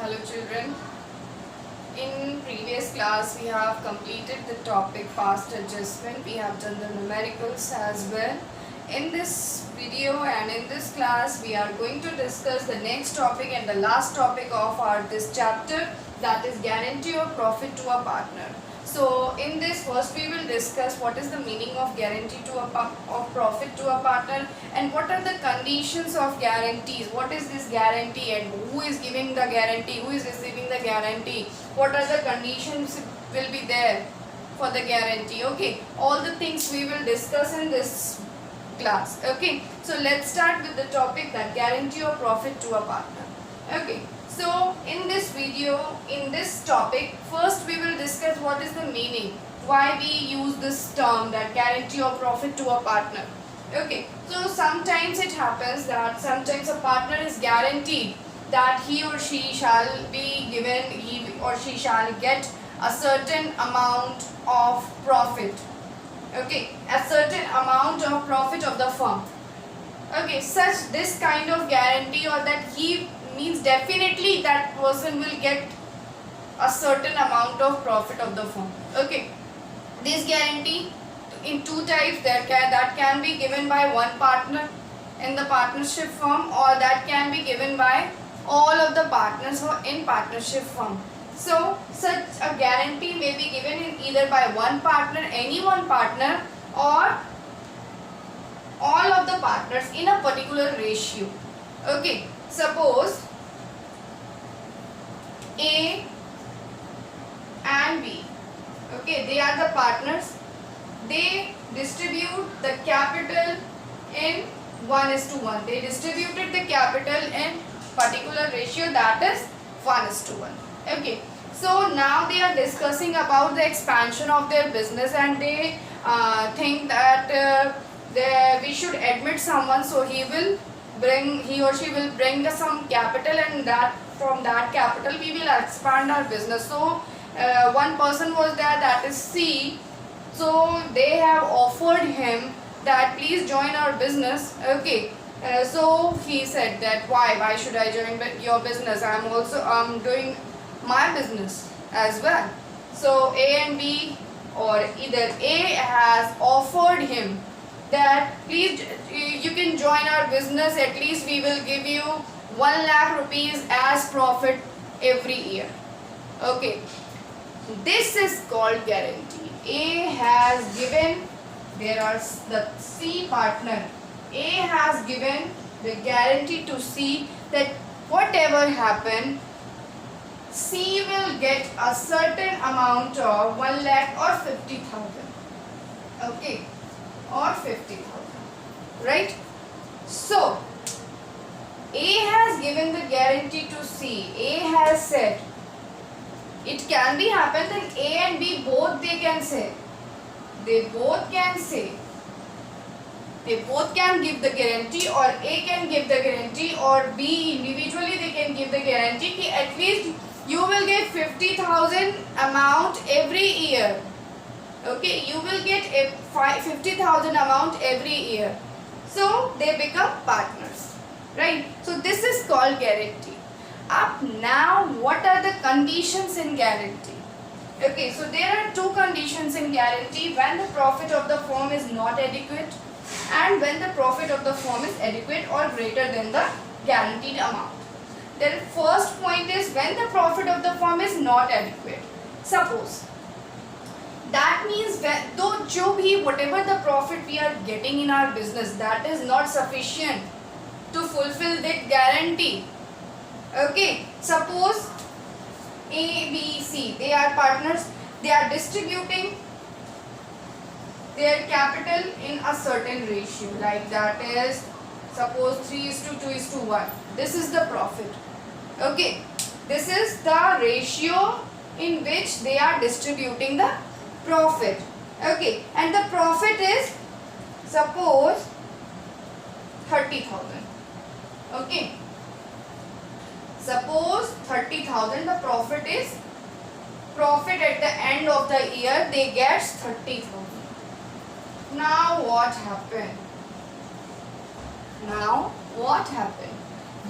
Hello children. In previous class we have completed the topic past adjustment. We have done the numericals as well. In this video and in this class we are going to discuss the next topic and the last topic of our this chapter, that is guarantee of profit to a partner. So in this first we will discuss what is the meaning of guarantee to of profit to a partner and what are the conditions of guarantees. What is this guarantee and who is giving the guarantee, who is receiving the guarantee, what are the conditions will be there for the guarantee. Okay, all the things we will discuss in this class. Okay, so let's start with the topic, that guarantee of profit to a partner. Okay, so in this video, in this topic, first we will discuss what is the meaning, why we use this term, that guarantee of profit to a partner. Okay, so sometimes it happens that sometimes a partner is guaranteed that he or she shall be given, he or she shall get a certain amount of profit. Okay, a certain amount of profit of the firm. Okay, such this kind of guarantee, or that he means definitely that person will get a certain amount of profit of the firm. Okay, this guarantee in two types, that can be given by one partner in the partnership firm, or that can be given by all of the partners in partnership firm. So such a guarantee may be given in either by one partner, any one partner, or all of the partners in a particular ratio. Okay, suppose A and B, okay, they are the partners. They distribute the capital in 1:1. They distributed the capital in particular ratio, that is 1:1. Okay, so now they are discussing about the expansion of their business, and they think that we should admit someone, so he or she will bring some capital, and that from that capital we will expand our business. So one person was there, that is C. So they have offered him that please join our business. Okay, so he said that why should I join your business? I'm doing my business as well. So A and B, or either A has offered him that please you can join our business, at least we will give you 1 lakh rupees as profit every year. Okay, this is called guarantee. A has given, there are the C partner, A has given the guarantee to C that whatever happen, C will get a certain amount of 1 lakh or 50,000. Okay, or 50,000, right? So A has given the guarantee to C. A has said, it can be happen that A and B both they can say, they both can give the guarantee, or A can give the guarantee, or B individually they can give the guarantee कि at least you will get 50,000 amount every year. Okay, you will get a 50,000 amount every year. So they become partners, right? So this is called guarantee. Up now, what are the conditions in guarantee? Okay, so there are two conditions in guarantee: when the profit of the firm is not adequate, and when the profit of the firm is adequate or greater than the guaranteed amount. The first point is when the profit of the firm is not adequate. Suppose that means whatever the profit we are getting in our business, that is not sufficient to fulfill that guarantee. Okay, suppose A, B, C, they are partners, they are distributing their capital in a certain ratio, like that is suppose 3:2:1. This is the profit. Okay, this is the ratio in which they are distributing the profit. Okay, and the profit is suppose 30,000. Okay, suppose 30,000, the profit is at the end of the year they get 30,000. Now what happened?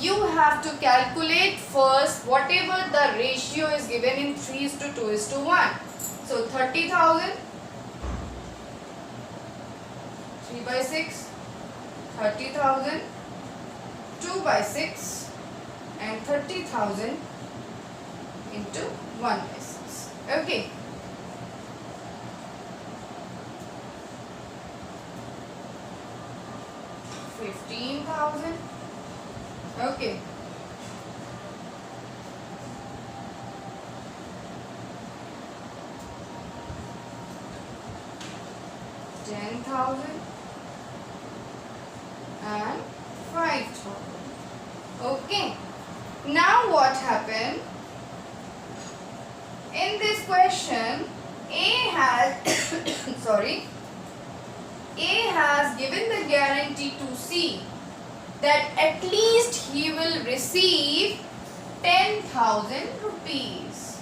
you have to calculate first whatever the ratio is given in 3:2:1. So 30,000, 3 by 6, 30,000, 2 by 6, and 30,000 into 1 by 6. Okay. $15,000. Okay. $10,000 and 5,000. Okay. Now what happened? In this question, A has sorry, A has given the guarantee to C that at least he will receive 10,000 rupees.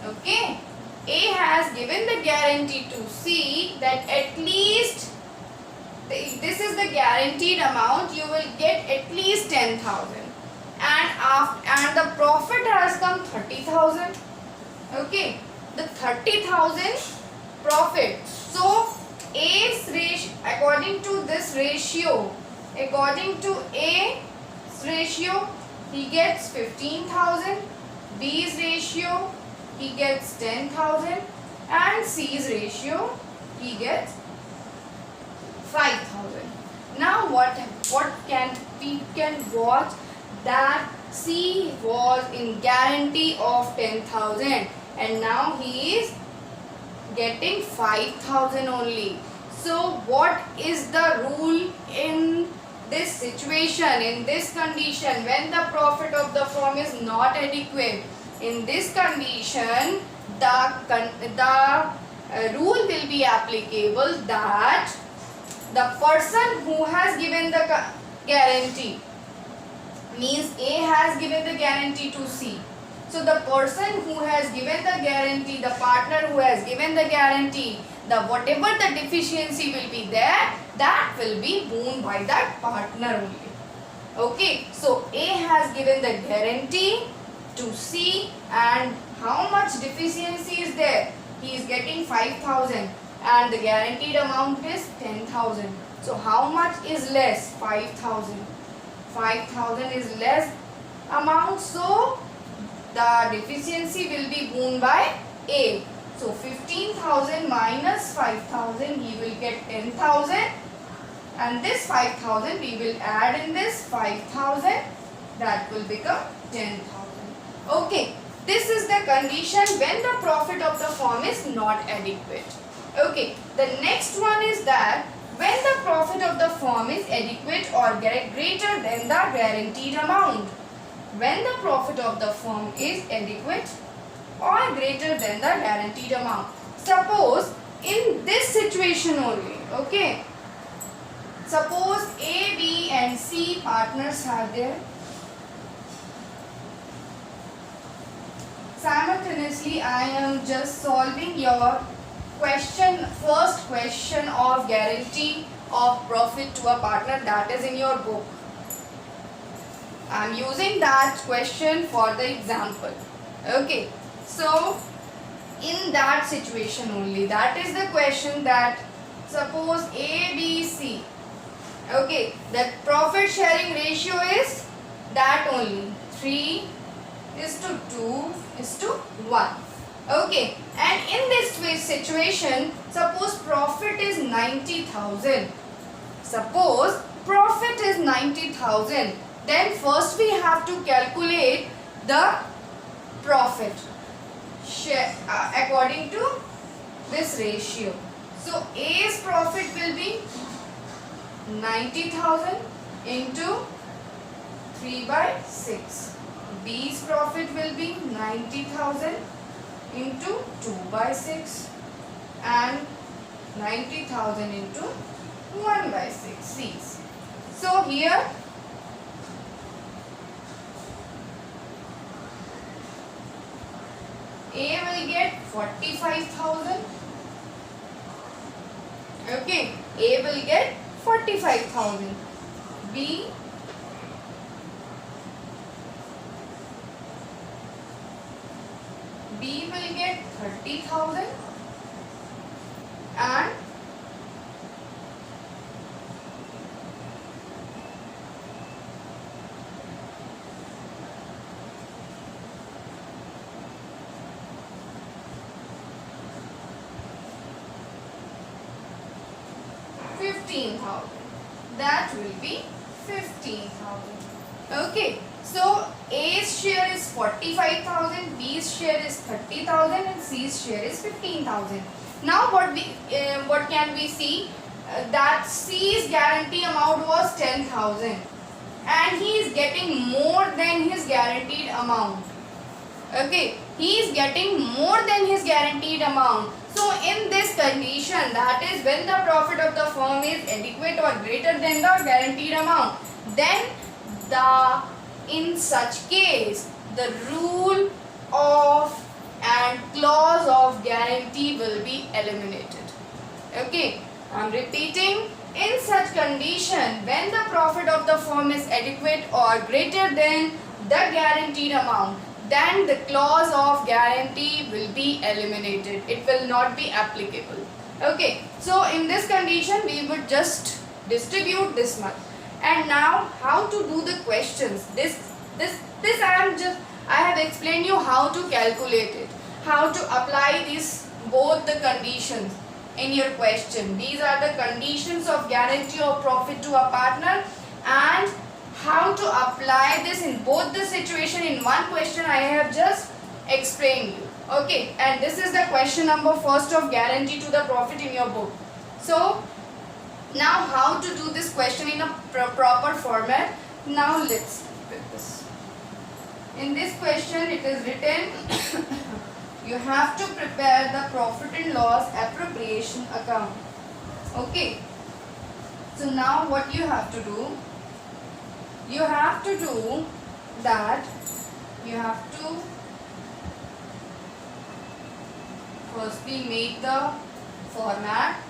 Okay. A has given the guarantee to C that at least this is the guaranteed amount, you will get at least 10,000, and the profit has come 30,000. Okay, the 30,000 profit. So A's ratio, according to this ratio, according to A's ratio, he gets 15,000. B's ratio, he gets 10,000, and C's ratio, he gets 5,000. Now what can we can watch that C was in guarantee of 10,000 and now he is getting 5,000 only. So what is the rule in this situation, in this condition, when the profit of the firm is not adequate? In this condition, the rule will be applicable that the person who has given the guarantee, means A has given the guarantee to C. So the person who has given the guarantee, the partner who has given the guarantee, whatever the deficiency will be there, that will be borne by that partner only. Okay, so A has given the guarantee to C, and how much deficiency is there? He is getting 5,000 and the guaranteed amount is 10,000. So how much is less? 5,000. 5,000 is less amount, so the deficiency will be borne by A. So 15,000 minus 5,000, he will get 10,000, and this 5,000 we will add in this 5,000, that will become 10,000. Okay, this is the condition when the profit of the firm is not adequate. Okay, the next one is that when the profit of the firm is adequate or greater than the guaranteed amount. When the profit of the firm is adequate or greater than the guaranteed amount. Suppose in this situation only, okay. Suppose A, B and C partners are there. Simultaneously, I am just solving your question, first question of guarantee of profit to a partner, that is in your book. I am using that question for the example. Okay, so in that situation only, that is the question that suppose A, B, C. Okay, the profit sharing ratio is that only 3:2:1. Okay, and in this situation, suppose profit is 90,000. Suppose profit is 90,000. Then first we have to calculate the profit share according to this ratio. So A's profit will be 90,000 into 3/6. B's profit will be 90,000 into 2/6 and 90,000 into 1/6 C's. So here A will get 45,000. Okay, A will get 45,000. B B will get 30,000 and that will be 15,000. Okay, so A's share is 45,000, B's share is 30,000 and C's share is 15,000. Now what can we see? That C's guarantee amount was 10,000 and he is getting more than his guaranteed amount. Okay, he is getting more than his guaranteed amount. So in this condition, that is when the profit of the firm is adequate or greater than the guaranteed amount, then in such case the rule of and clause of guarantee will be eliminated. Okay, I am repeating, in such condition when the profit of the firm is adequate or greater than the guaranteed amount, then the clause of guarantee will be eliminated. It will not be applicable. Okay, so in this condition we would just distribute this much. And now how to do the questions? I have explained you how to calculate it, how to apply both the conditions in your question. These are the conditions of guarantee of profit to a partner, and how to apply this in both the situation in one question I have just explained you. Okay, and this is the question number first of guarantee to the profit in your book. So now how to do this question in a proper format? Now let's put this. In this question it is written you have to prepare the profit and loss appropriation account. Okay, so now what you have to do? You have to do that, you have to firstly make the format.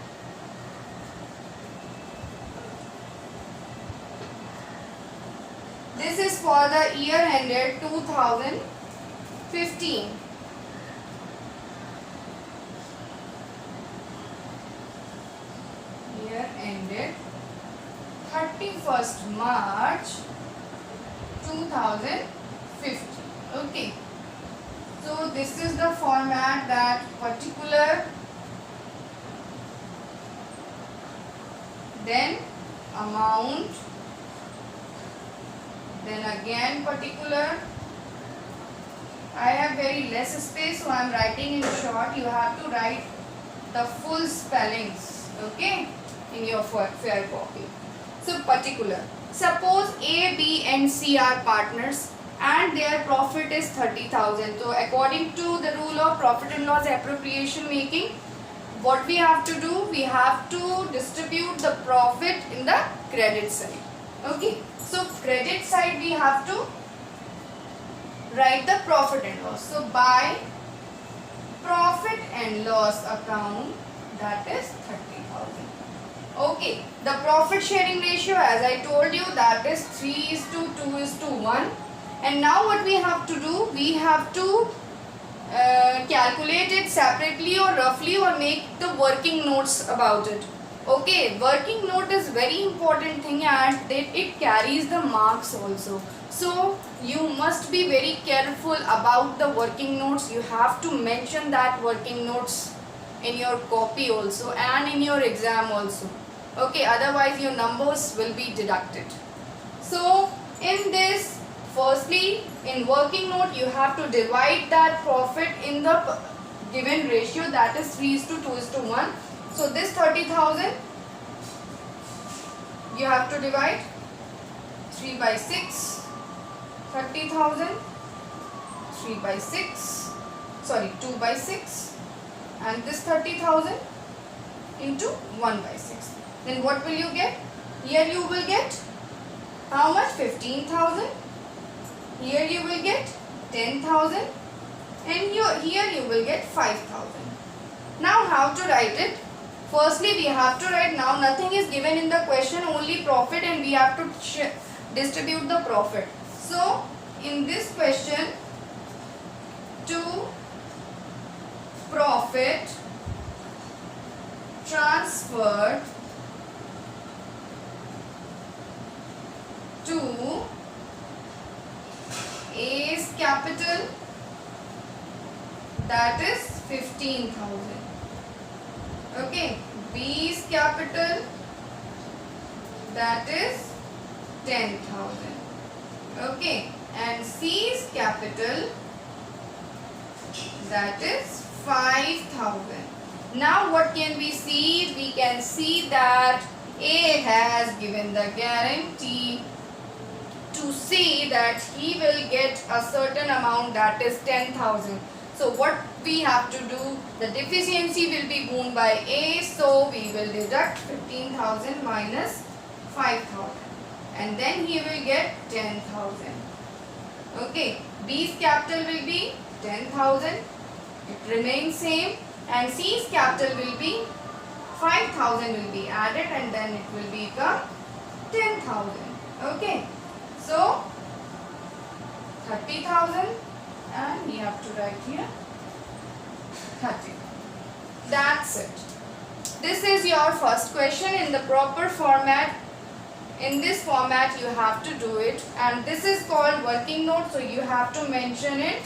This is for the year ended 2015. Year ended 31st March 2015. Okay, so this is the format, that particular, then amount, then again particular. I have very less space, so I am writing in short. You have to write the full spellings, okay, in your fair copy. So particular. Suppose A, B and C are partners and their profit is 30,000. So according to the rule of profit and loss appropriation making, what we have to do? We have to distribute the profit in the credit side. Okay. So credit side we have to write the profit and loss. So by profit and loss account, that is 30,000. Okay, the profit sharing ratio, as I told you, that is 3:2:1. And now what we have to do? We have to calculate it separately or roughly, or make the working notes about it. Okay, working note is very important thing, and it carries the marks also. So you must be very careful about the working notes. You have to mention that working notes in your copy also and in your exam also. Okay, otherwise your numbers will be deducted. So in this, firstly in working note you have to divide that profit in the given ratio, that is 3:2:1. So this 30,000 you have to divide 3 by 6, 30,000, 3 by 6, sorry 2 by 6, and this 30,000 into 1 by 6. Then what will you get? Here you will get how much? 15,000. Here you will get 10,000, and here you will get 5,000. Now how to write it? Firstly we have to write, now nothing is given in the question, only profit, and we have to distribute the profit. So in this question, 2 profit transferred to A's capital, that is 15,000. Okay, B's capital, that is 10,000. Okay, and C's capital, that is 5,000. Now what can we see? We can see that A has given the guarantee to say that he will get a certain amount, that is 10,000. So what we have to do, the deficiency will be borne by A, so we will deduct 15,000 minus 5,000 and then he will get 10,000. Okay, B's capital will be 10,000, it remains same, and C's capital will be 5,000 will be added and then it will become 10,000. Okay, so 30,000 and we have to write here 30. That's it. This is your first question in the proper format. In this format you have to do it, and this is called working note, so you have to mention it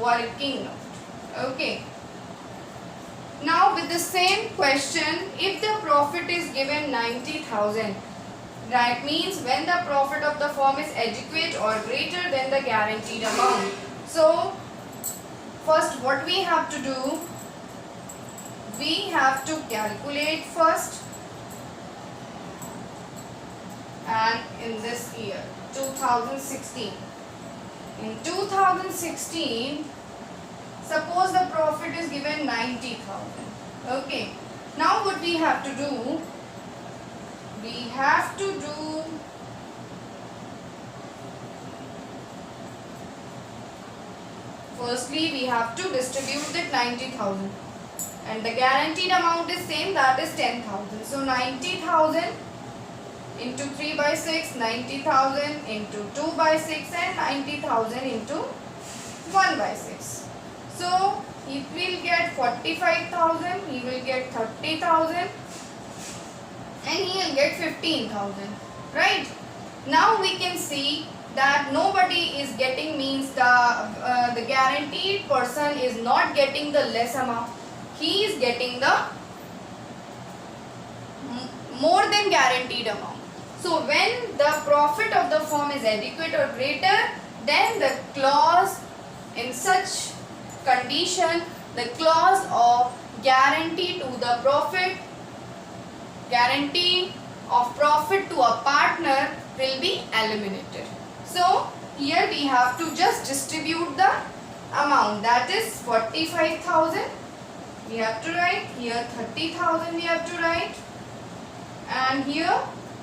working note. Okay. Now with the same question, if the profit is given 90,000, that means when the profit of the firm is adequate or greater than the guaranteed amount. So first what we have to do, we have to calculate first, and in this year 2016, in 2016 suppose the profit is given 90,000. Okay, now what we have to do, we have to do firstly we have to distribute that 90,000 and the guaranteed amount is same, that is 10,000. So 90,000 into 3 by 6, 90,000 into 2 by 6 and 90,000 into 1 by 6. So he will get 45,000, he will get 30,000 and he will get 15,000. Right? Now we can see that nobody is getting, means the guaranteed person is not getting the less amount. He is getting the more than guaranteed amount. So when the profit of the firm is adequate or greater, then the clause, in such condition, the clause of guarantee to the profit, guarantee of profit to a partner will be eliminated. So here we have to just distribute the amount, that is 45,000 we have to write, here 30,000 we have to write, and here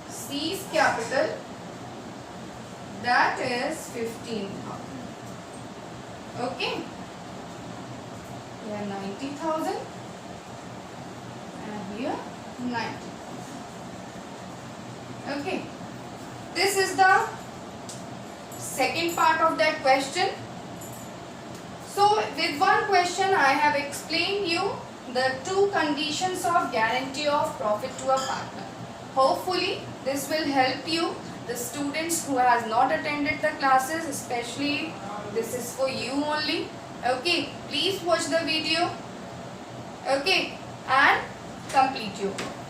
C's capital, that is 15,000. Okay, here 90,000 and here 90. Okay, this is the second part of that question. So with one question I have explained you the two conditions of guarantee of profit to a partner. Hopefully this will help you, the students who has not attended the classes, especially this is for you only. Okay, please watch the video. Okay, and complete your work.